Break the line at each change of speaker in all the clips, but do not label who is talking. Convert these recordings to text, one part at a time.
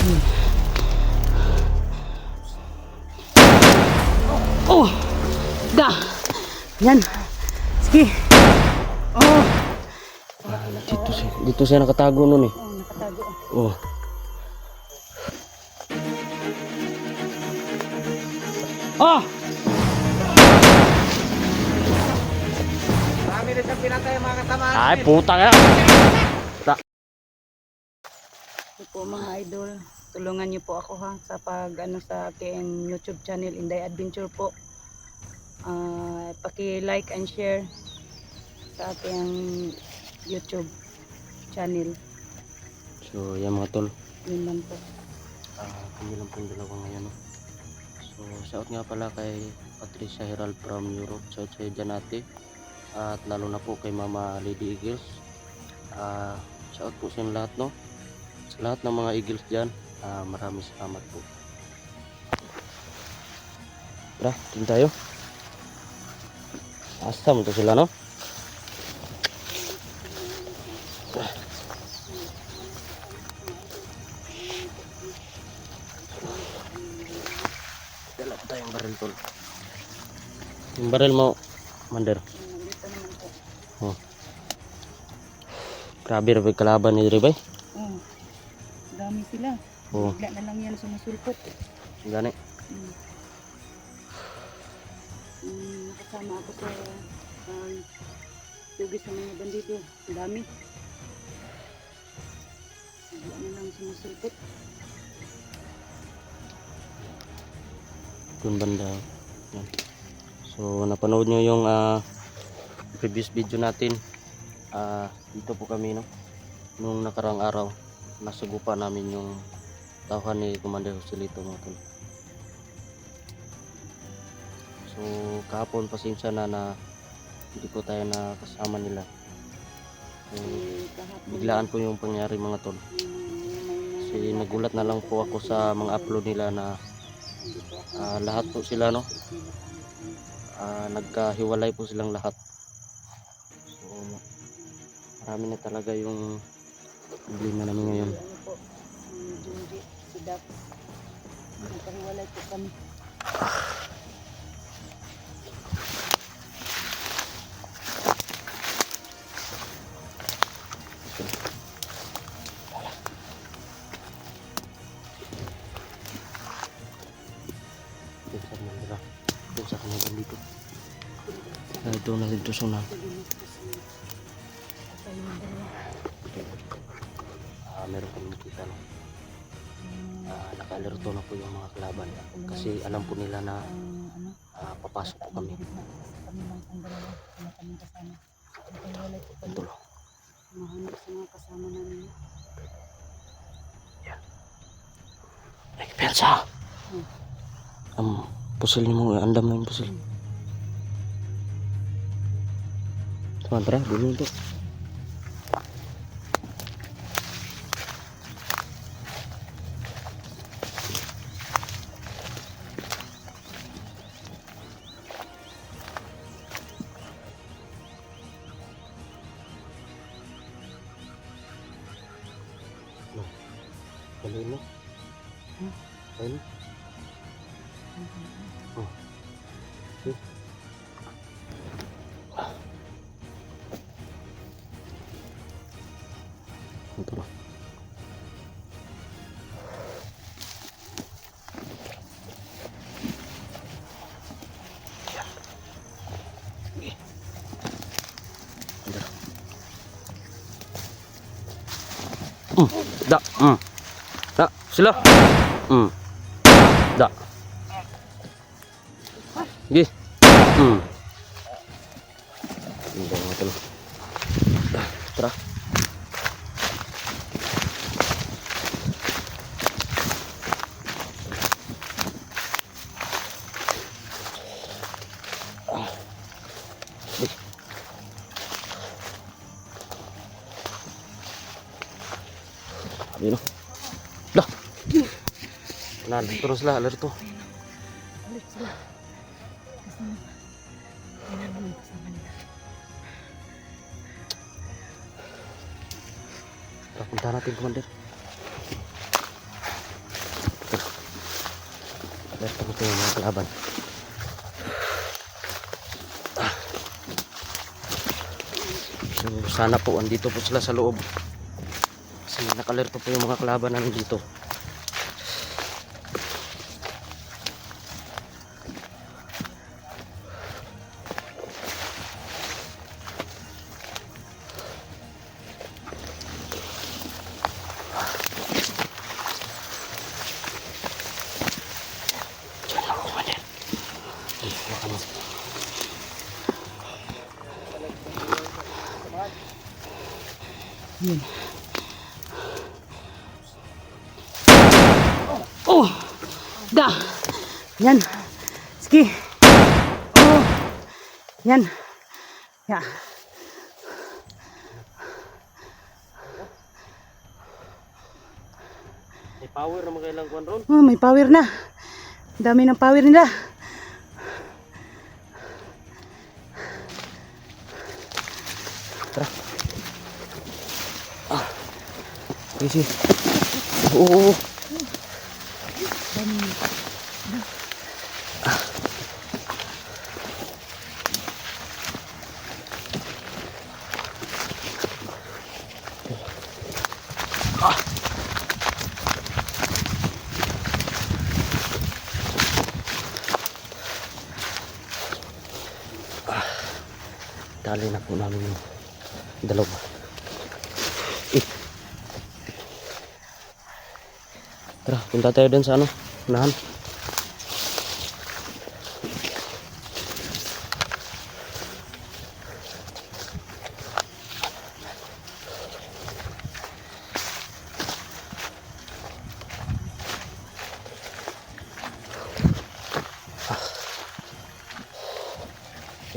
Oh! Da! Yan! Sige! Oh!
Dito siya nakatago nun eh.
Oh, nakatago.
Oh.
Oh!
Marami na siyang pinatay mga kasamahan.
Ay, puta ka!
Ito po mga idol, tulungan niyo po ako ha sa sa aking YouTube channel Inday Adventure po. Paki-like and share sa ating YouTube channel.
So, yan mga tol.
Yun lang po.
Kami lang pong dalawa ngayon. No? So, shout nga pala kay Patricia Herald from Europe. Shout sa dyan natin. At lalo na po kay Mama Lady Eagles. Shout po sa lahat, no? Sa lahat ng mga Eagles dyan. Maraming salamat po. Tara, din tayo. Asam to sila, no? Dala pa tayong baril, tol. Yung baril mo, Mander.
Nandito naman po.
Oh. Grabe rin kalaban ni Ribay.
Oh, dami sila.
Oh.
Bigla na lang yan sumusulpot.
Gani.
Nakasama ako sa tugis sa mga bandito. Ang dami. Bigla na lang sumusulpot.
Doon banda. Yan. So napanood nyo yung previous video natin. Dito po kami, no? Nung nakarang araw nasugupa namin yung tauhan ni Commander Joselito, mga tol. So kahapon pasensya na hindi po tayo nakasama nila. So, biglaan po yung pangyari, mga tol. Kasi nagulat na lang po ako sa mga upload nila na lahat po sila, no? Nagkahiwalay po silang lahat. So marami na talaga yung problema namin ngayon.
Ano po, si Junji, si Dap. Nagkahiwalay po kami.
Doon sa kanya bandito. Doon na dito sa unahan. Meron kami nakita, no? Naka-alerto na po yung mga kalaban kasi alam po nila na papasok po kami. Ito.
Mahanap sa mga kasama namin.
Yan. Ay, pensa! Pusil mo, andam na yung pusil. Tara, dulu ito. Balik mo. Balik. Oh. Ito na. Da. Da, sila. Da. Gi. Hindi mo ito. Tara. Ayun o. Dah. Nah, terus lah alerto.
Alit sila. Kasama. Kailan mo yung kasama nila.
Punta natin, Commander. Dahil tapos na yung mga kalaban. So sana po andito po sila sa loob. Kasi nakalerto po yung mga kalaban namin dito. Diyan lang ako din. Hawakan mo.
Yun. Oh! Da! Yan. Sige. Oh! Yan. Ya.
May power naman kailang kuwan ron.
Oh, may power na. Ang dami ng power nila.
Tara. Easy. Oo. Dali na po namin yung dalawa. Tara, punta tayo dun sa ano, unahan.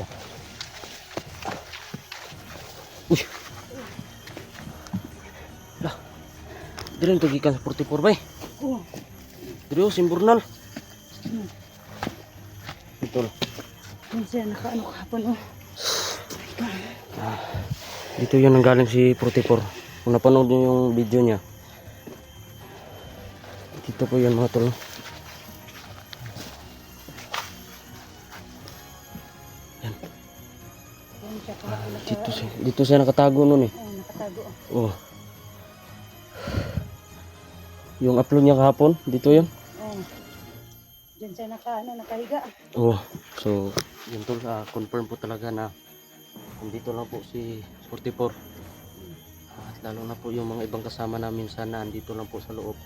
Yan. Uy. Lah. Dili ang tugikan sa 44 bay.
Oh.
Dili simburnal. Betul.
Yan siya, nakaano kahapon. Oh.
Dito yun ang galing si 44. Kung napanood nyo yung video niya. Dito po yun mga tol. Yan.
Yan siya kahapon.
Dito siya nakatago nun eh.
Oh, nakatago.
Oh. Yung upload niya kahapon, dito yun.
Oh. Diyan siya nakahiga.
Oh, so yun tol, confirm po talaga na nandito lang po si 44. At lalo na po yung mga ibang kasama namin sana andito lang po sa loob.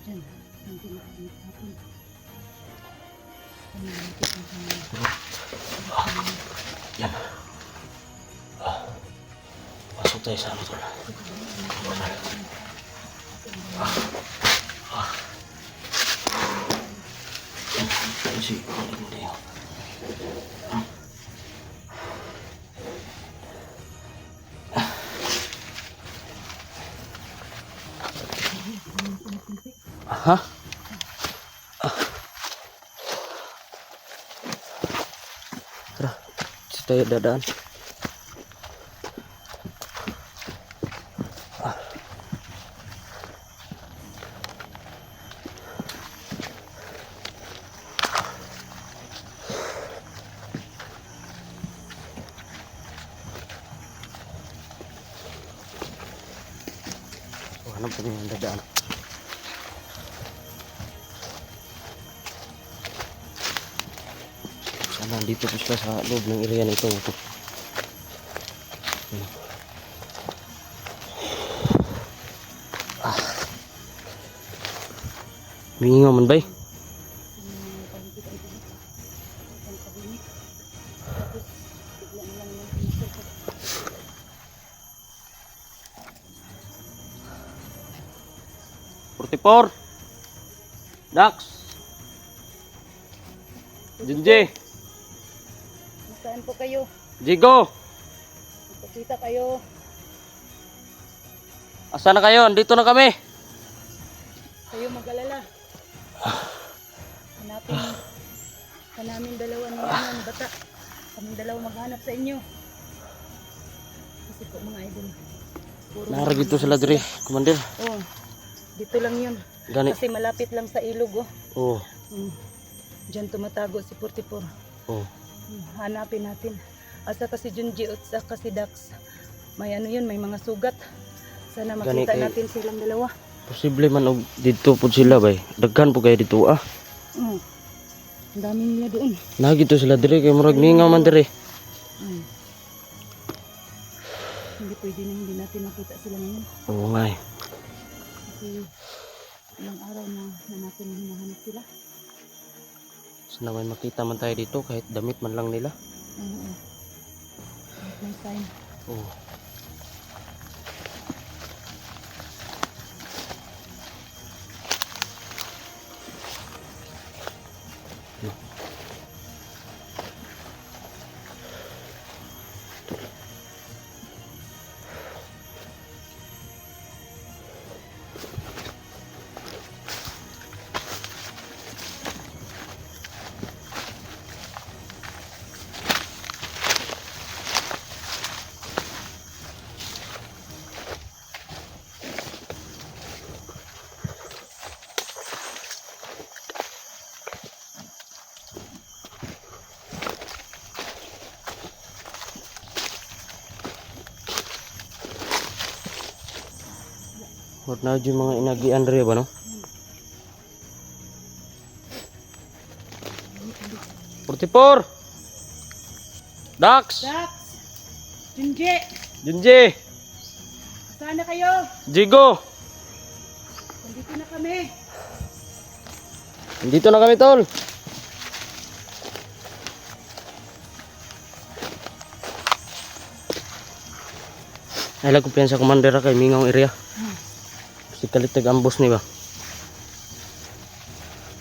Diyan. Nandito kahapon.
Yan. Pasok tayo sa ano tol. Si hindi. Aha. Tara, si tayo dadaan. Hanap kami ng dadaan. Sana dito po sila sa loob ng area na ito. Mingaw man bay. Portipor Dax Junji
Saan po kayo?
Jigo,
Magpakita kayo.
asa na kayo? Andito na kami.
Kayo mag-alala. Hanapin dalawa ng mga bata. Kaming dalawa maghanap sa inyo. Kasi po mga idol.
Naragito sila dire, Commander.
Oh, dito lang yun.
Gani.
Kasi malapit lang sa ilog oh.
Oh.
Diyan tumatago si 44.
Oh.
Hanapin natin. Asa kasi Junji at saka si Dax. May ano yun, may mga sugat. Sana
Gani
makita
kay-
natin silang dalawa.
Posible man og dito pud sila bay. Daghan po kayo dito ah.
Ang dami nila doon.
Nagito sila dire kay murag ningaw man dire.
Hindi pwede na hindi natin makita sila ngayon.
Oo nga eh.
Kasi ilang araw na natin hinahanap sila.
Sana may makita man tayo dito kahit damit man lang nila.
Oo. Kahit may sign.
Oh. Huwag na dyan mga inagian rin ba no? Portipor! Dax!
Dax! Junji!
Junji!
Saan na kayo?
Jigo!
Nandito na kami.
Nandito na kami tol! Ay lang kumpiyansa commander kay Mingaw area. Si kalitag ambos ni ba?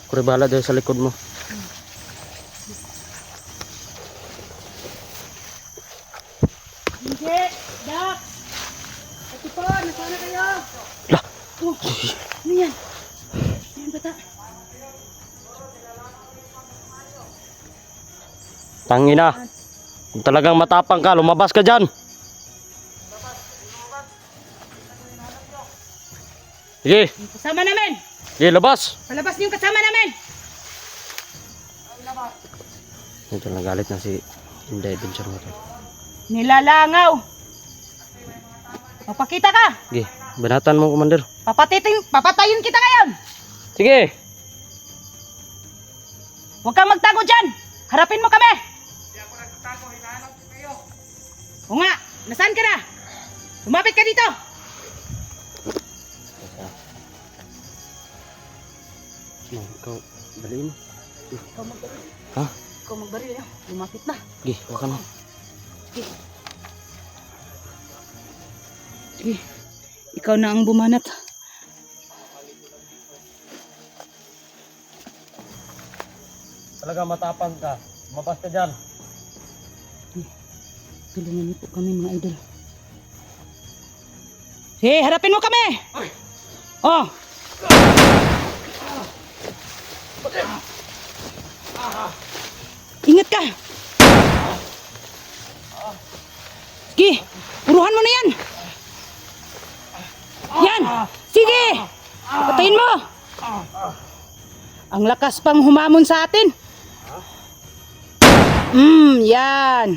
Kure bala dahil sa likod mo.
Junji! Dax! Portipor! Nasaan na kayo?
Lah!
Oh! Ano yan? Ano yan bata?
Tangina! Kung talagang matapang ka, lumabas ka dyan! Sige!
Yung kasama namin!
Sige, labas!
Palabas niyo yung kasama namin!
Ito nagalit na si Inday Adventure mo to.
Nilalangaw! Magpakita ka!
Sige, banatan mo commander.
Papatayin kita ngayon!
Sige!
Huwag kang magtago dyan! Harapin mo kami!
Hindi ako nagtatago, hinahanap ko kayo.
O nga, nasaan ka na? Lumapit ka dito!
No, ikaw, daliin mo.
Ikaw magbaril.
Ha?
Ikaw magbaril. Lumapit na.
Sige, wakan mo.
Sige. Sige. Ikaw na ang bumanat.
Talaga matapang ka. Lumabas ka dyan.
Tulungan niyo po kami mga idol. Sige, harapin mo kami! Oh! Ingat ka! Sige! Puruhan mo na yan! Yan! Sige! Patayin mo! Ang lakas pang humamon sa atin! Yan!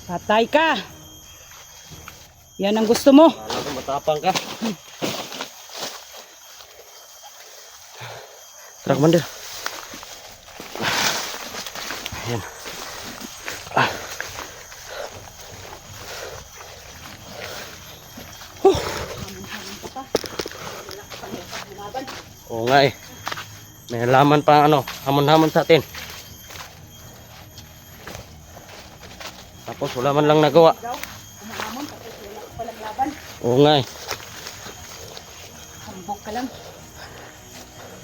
Patay ka! Yan ang gusto mo!
Talaga matapang ka. Tara, commander. Ayan. Oo nga eh. May halaman pa ano, hamon-hamon sa atin. Tapos wala man lang nagawa.
Humamon, tapos wala ka palang laban.
Oo nga eh.
Hambok ka lang.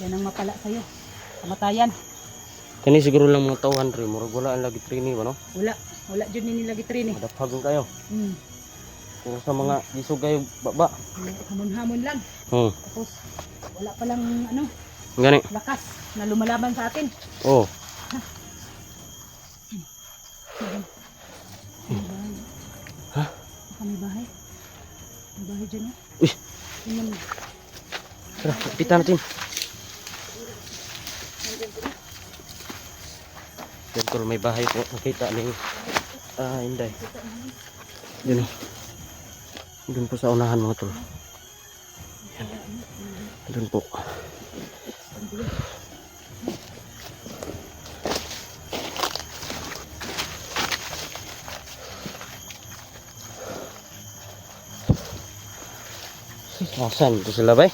Yan ang mapala sa'yo. Kamatayan.
Kani siguro lang mga tauhan rin. Murag wala ang lagi trini ba no?
Wala. Wala dyan nila gitrin eh.
Madaphagon kayo.
Hmm.
Kung sa mga isog kayo baba.
Hamon-hamon lang. Tapos wala palang ano,
Gani.
lakas na lumalaban sa atin.
Oo.
May bahay.
Ha?
Baka may bahay. May bahay dyan eh.
Uy.
Tingnan mo.
Tara, lapitan natin. Yan tol, may bahay po. Nakita ni Inday. Yun o. Doon po sa unahan mga tol. Yan. Doon po. Asan ito sila ba?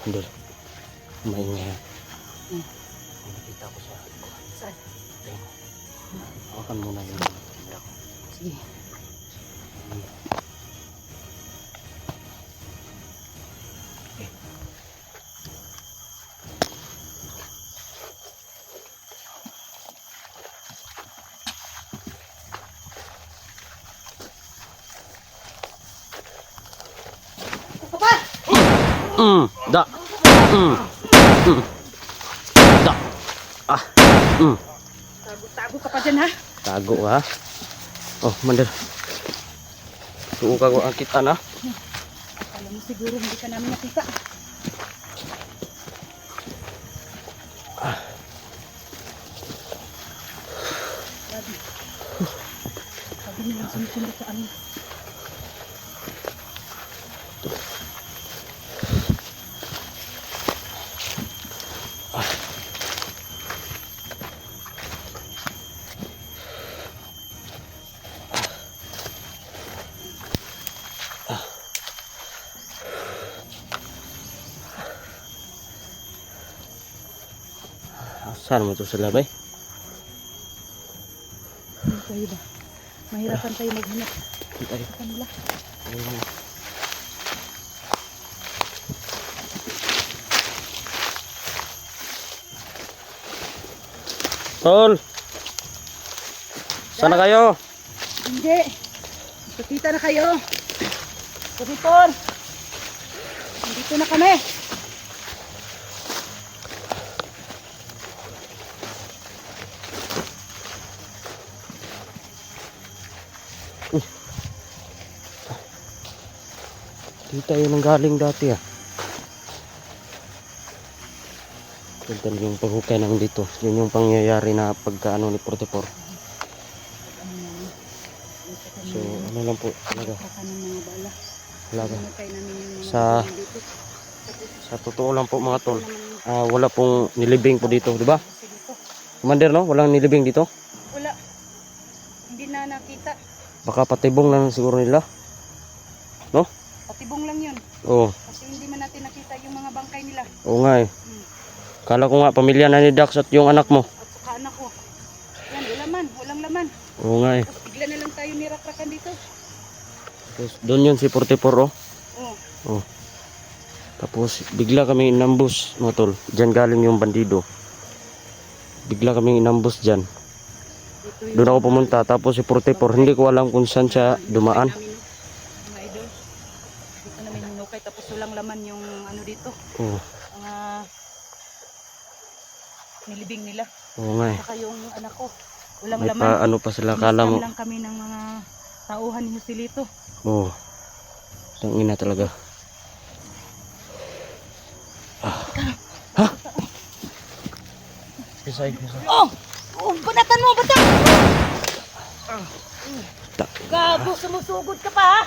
Andol. Maingay. May nakita ko sa
Saan?
Ayun. Hawakan muna yung camera ko.
Sige.
Da. Da. Ah.
Tago-tago ka pa dyan ha.
Tago ha. Oh, mandar. Tuo ka ko ang kita na.
Alam mo siguro hindi ka namin nakita. Grabe. Sabi nila sumusunod sa amin.
Saan mo ito sila ba?
Ano tayo ba? Mahirapan tayo maghanap
Ay,
sa kanila.
ayun. Tol! Sana kayo?
Hindi. Nakita na kayo. Kapitol. Nandito na kami.
Di tayo nang galing dati ah. Ito yung paghukay ng dito. Yun yung pangyayari na pagkaano ni 44. So ano lang po talaga.
Baka ng mga bala.
Talaga.
Namatay namin yung mga
Sa-
bala dito.
Sa totoo lang po mga tol. Wala pong nilibing po dito, di ba?
Kasi dito.
Commander no? Walang nilibing dito?
Wala. Hindi na nakita.
Baka patibong lang siguro nila.
Patibong lang yun.
Oo.
Kasi hindi man natin nakita yung mga bangkay nila.
Oo nga eh. Kala ko nga pamilya na ni Dax at yung anak mo.
At saka anak ko. Yan, walang laman.
Oo nga eh.
Tapos bigla na lang tayo nirakrakan dito.
Tapos doon yun si 44 oh.
Oh.
Tapos bigla kami inambus mga tol. Diyan galing yung bandido. Bigla kami inambus dyan.
Dito yung
Doon ako pumunta. Tapos si 44 hindi ko alam kung saan siya dumaan.
namin, mga idol. Dito namin hinukay. Tapos walang laman yung ano dito.
Oo.
Mga nilibing nila.
Oo nga eh.
Saka yung anak ko. Walang
May
laman.
pa ano pa sila kala mo.
Inistam lang kami ng mga tauhan ni Joselito.
Oo. Tangina talaga. Ha? Pisay.
Oh! Oh, banatan mo, bata!
Ta-
Gabo, sumusugod ka pa ha?